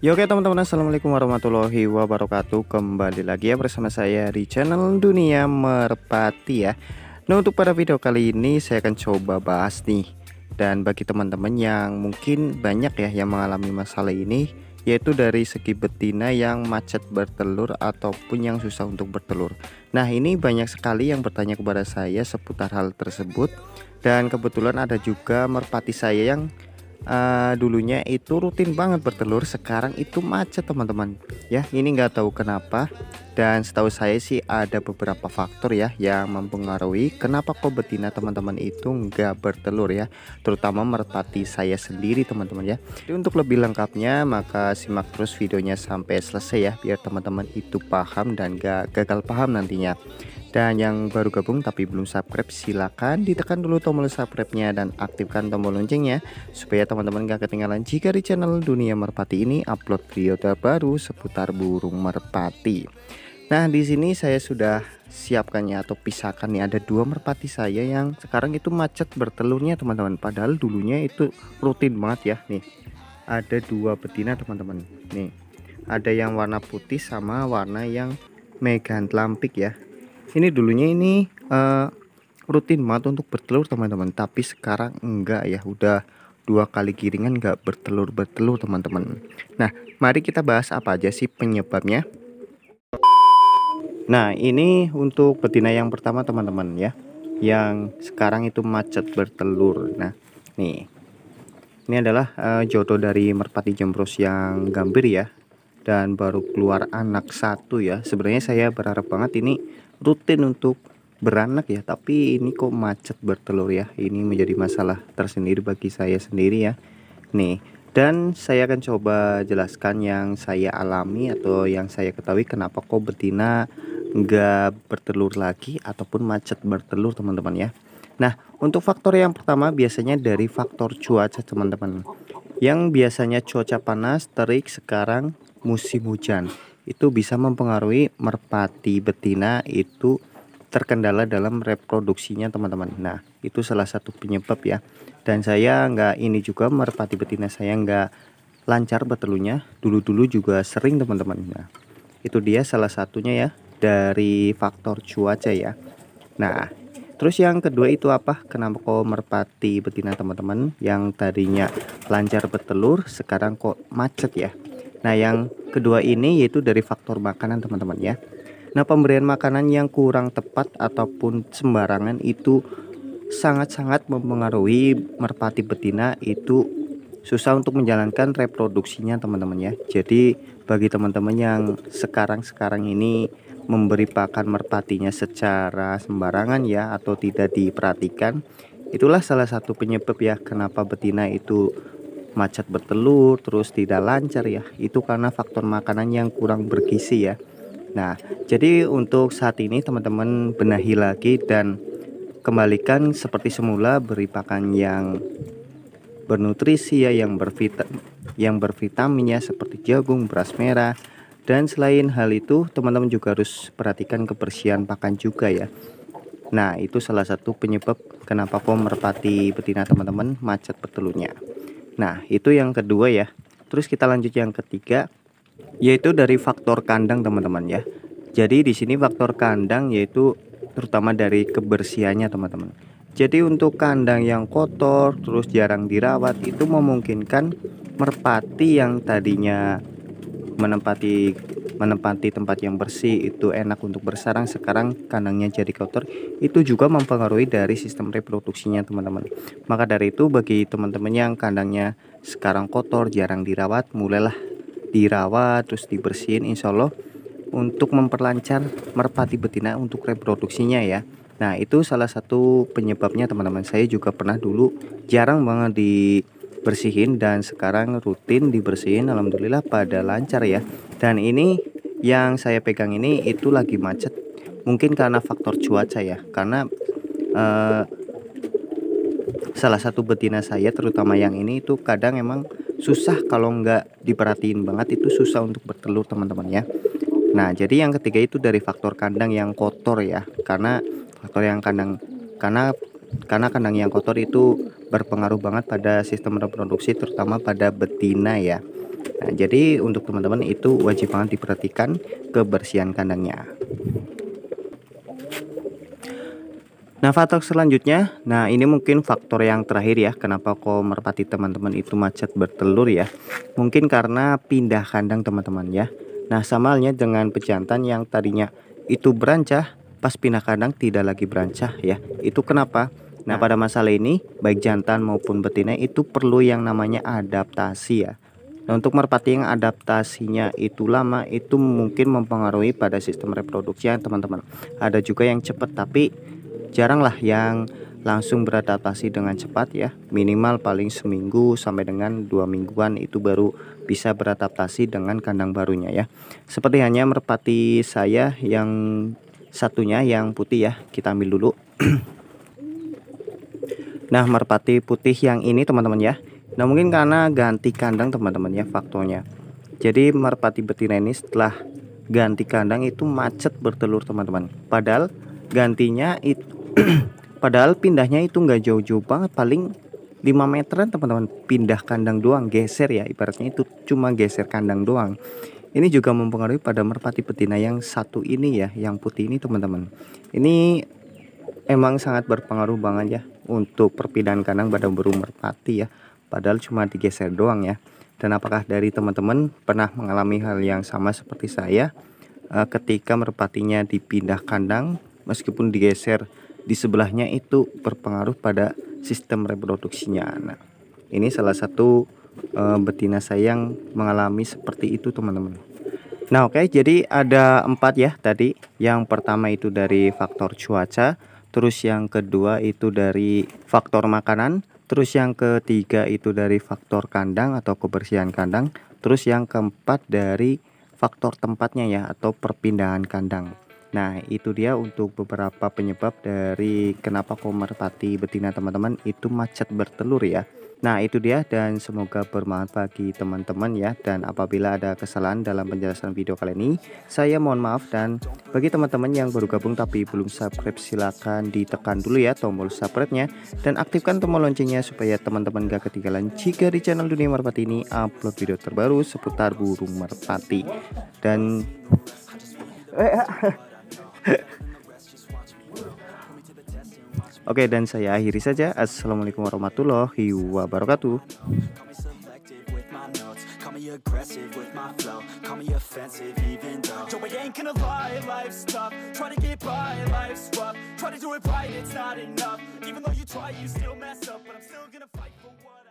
Ya oke teman-teman, assalamualaikum warahmatullahi wabarakatuh. Kembali lagi ya bersama saya di channel Dunia Merpati ya. Nah, untuk pada video kali ini saya akan coba bahas nih. Dan bagi teman-teman yang mungkin banyak ya yang mengalami masalah ini, yaitu dari segi betina yang macet bertelur ataupun yang susah untuk bertelur. Nah, ini banyak sekali yang bertanya kepada saya seputar hal tersebut. Dan kebetulan ada juga merpati saya yang dulunya itu rutin banget bertelur, sekarang itu macet teman-teman ya. Ini nggak tahu kenapa, dan setahu saya sih ada beberapa faktor ya yang mempengaruhi kenapa kok betina teman-teman itu nggak bertelur ya, terutama merpati saya sendiri teman-teman ya. Jadi untuk lebih lengkapnya maka simak terus videonya sampai selesai ya, biar teman-teman itu paham dan gak gagal paham nantinya. Dan yang baru gabung tapi belum subscribe, silahkan ditekan dulu tombol subscribe-nya dan aktifkan tombol loncengnya supaya teman-teman gak ketinggalan jika di channel Dunia Merpati ini upload video terbaru seputar burung merpati. Nah, di sini saya sudah siapkannya atau pisahkan nih, ada dua merpati saya yang sekarang itu macet bertelurnya teman-teman. Padahal dulunya itu rutin banget ya. Nih, ada dua betina teman-teman. Nih, ada yang warna putih sama warna yang megantlampik ya. Ini dulunya ini rutin banget untuk bertelur teman-teman, tapi sekarang enggak ya, udah dua kali giringan enggak bertelur teman-teman. Nah, mari kita bahas apa aja sih penyebabnya. Nah, ini untuk betina yang pertama teman-teman ya, yang sekarang itu macet bertelur. Nah, nih, ini adalah jodoh dari merpati jembros yang gambir ya, dan baru keluar anak satu ya. Sebenarnya saya berharap banget ini rutin untuk beranak ya, tapi ini kok macet bertelur ya. Ini menjadi masalah tersendiri bagi saya sendiri ya. Nih, dan saya akan coba jelaskan yang saya alami atau yang saya ketahui kenapa kok betina nggak bertelur lagi ataupun macet bertelur teman-teman ya. Nah, untuk faktor yang pertama biasanya dari faktor cuaca teman-teman. Yang biasanya cuaca panas terik, sekarang musim hujan, itu bisa mempengaruhi merpati betina itu terkendala dalam reproduksinya teman-teman. Nah, itu salah satu penyebab ya. Dan saya nggak ini juga, merpati betina saya nggak lancar bertelurnya dulu-dulu juga sering teman-teman. Nah, itu dia salah satunya ya, dari faktor cuaca ya. Nah, terus yang kedua itu apa? Kenapa kok merpati betina teman-teman yang tadinya lancar bertelur sekarang kok macet ya? Nah, yang kedua ini yaitu dari faktor makanan teman-teman ya. Nah, pemberian makanan yang kurang tepat ataupun sembarangan itu sangat-sangat mempengaruhi merpati betina itu susah untuk menjalankan reproduksinya teman-teman ya. Jadi bagi teman-teman yang sekarang ini memberi pakan merpatinya secara sembarangan ya, atau tidak diperhatikan, itulah salah satu penyebab ya kenapa betina itu macet bertelur terus tidak lancar ya. Itu karena faktor makanan yang kurang bergizi ya. Nah, jadi untuk saat ini teman-teman benahi lagi dan kembalikan seperti semula, beri pakan yang bernutrisi ya, yang bervitamin ya, seperti jagung, beras merah. Dan selain hal itu teman-teman juga harus perhatikan kebersihan pakan juga ya. Nah, itu salah satu penyebab kenapa kok merpati betina teman-teman macet bertelurnya. Nah, itu yang kedua ya. Terus kita lanjut yang ketiga, yaitu dari faktor kandang teman-teman ya. Jadi di sini faktor kandang yaitu terutama dari kebersihannya teman-teman. Jadi untuk kandang yang kotor terus jarang dirawat itu memungkinkan merpati yang tadinya menempati tempat yang bersih itu enak untuk bersarang, sekarang kandangnya jadi kotor. Itu juga mempengaruhi dari sistem reproduksinya teman-teman. Maka dari itu bagi teman-teman yang kandangnya sekarang kotor jarang dirawat, mulailah dirawat terus dibersihin, insya Allah untuk memperlancar merpati betina untuk reproduksinya ya. Nah, itu salah satu penyebabnya teman-teman. Saya juga pernah dulu jarang banget dibersihin dan sekarang rutin dibersihin, alhamdulillah pada lancar ya. Dan ini yang saya pegang ini itu lagi macet, mungkin karena faktor cuaca ya, karena salah satu betina saya terutama yang ini itu kadang emang susah, kalau nggak diperhatiin banget itu susah untuk bertelur teman-teman ya. Nah, jadi yang ketiga itu dari faktor kandang yang kotor ya, karena faktor yang kandang karena kandang yang kotor itu berpengaruh banget pada sistem reproduksi terutama pada betina ya. Nah, jadi untuk teman-teman itu wajib banget diperhatikan kebersihan kandangnya. Nah, faktor selanjutnya, nah ini mungkin faktor yang terakhir ya, kenapa kok merpati teman-teman itu macet bertelur ya. Mungkin karena pindah kandang teman-teman ya. Nah, sama halnya dengan pejantan yang tadinya itu berancah, pas pindah kandang tidak lagi berancah ya. Itu kenapa? Nah, pada masalah ini, baik jantan maupun betina itu perlu yang namanya adaptasi ya. Nah, untuk merpati yang adaptasinya itu lama, itu mungkin mempengaruhi pada sistem reproduksi ya teman-teman. Ada juga yang cepat, tapi jaranglah yang langsung beradaptasi dengan cepat ya. Minimal paling seminggu sampai dengan 2 mingguan itu baru bisa beradaptasi dengan kandang barunya ya. Seperti hanya merpati saya yang satunya yang putih ya, kita ambil dulu. Nah, merpati putih yang ini teman-teman ya. Nah, mungkin karena ganti kandang teman-teman ya faktornya. Jadi merpati betina ini setelah ganti kandang itu macet bertelur teman-teman. Padahal gantinya itu padahal pindahnya itu nggak jauh-jauh banget, paling 5 meteran teman-teman, pindah kandang doang, geser ya, ibaratnya itu cuma geser kandang doang. Ini juga mempengaruhi pada merpati betina yang satu ini ya, yang putih ini teman-teman. Ini emang sangat berpengaruh banget ya untuk perpindahan kandang pada burung merpati ya, padahal cuma digeser doang ya. Dan apakah dari teman-teman pernah mengalami hal yang sama seperti saya ketika merpatinya dipindah kandang meskipun digeser di sebelahnya itu berpengaruh pada sistem reproduksinya. Nah, ini salah satu betina saya yang mengalami seperti itu teman-teman. Nah, oke, jadi ada 4 ya tadi. Yang pertama itu dari faktor cuaca, terus yang kedua itu dari faktor makanan, terus yang ketiga itu dari faktor kandang atau kebersihan kandang, terus yang keempat dari faktor tempatnya ya atau perpindahan kandang. Nah, itu dia untuk beberapa penyebab dari kenapa kok merpati betina teman-teman itu macet bertelur ya. Nah, itu dia dan semoga bermanfaat bagi teman-teman ya. Dan apabila ada kesalahan dalam penjelasan video kali ini, saya mohon maaf. Dan bagi teman-teman yang baru gabung tapi belum subscribe, silahkan ditekan dulu ya tombol subscribe-nya dan aktifkan tombol loncengnya supaya teman-teman gak ketinggalan jika di channel Dunia Merpati ini upload video terbaru seputar burung merpati. Dan oke, dan saya akhiri saja. Assalamualaikum warahmatullahi wabarakatuh. Aggressive with my flow, call me offensive even though Joe, I ain't gonna lie, life's tough, try to get by, life's rough, try to do it right, it's not enough, even though you try, you still mess up, but I'm still gonna fight for what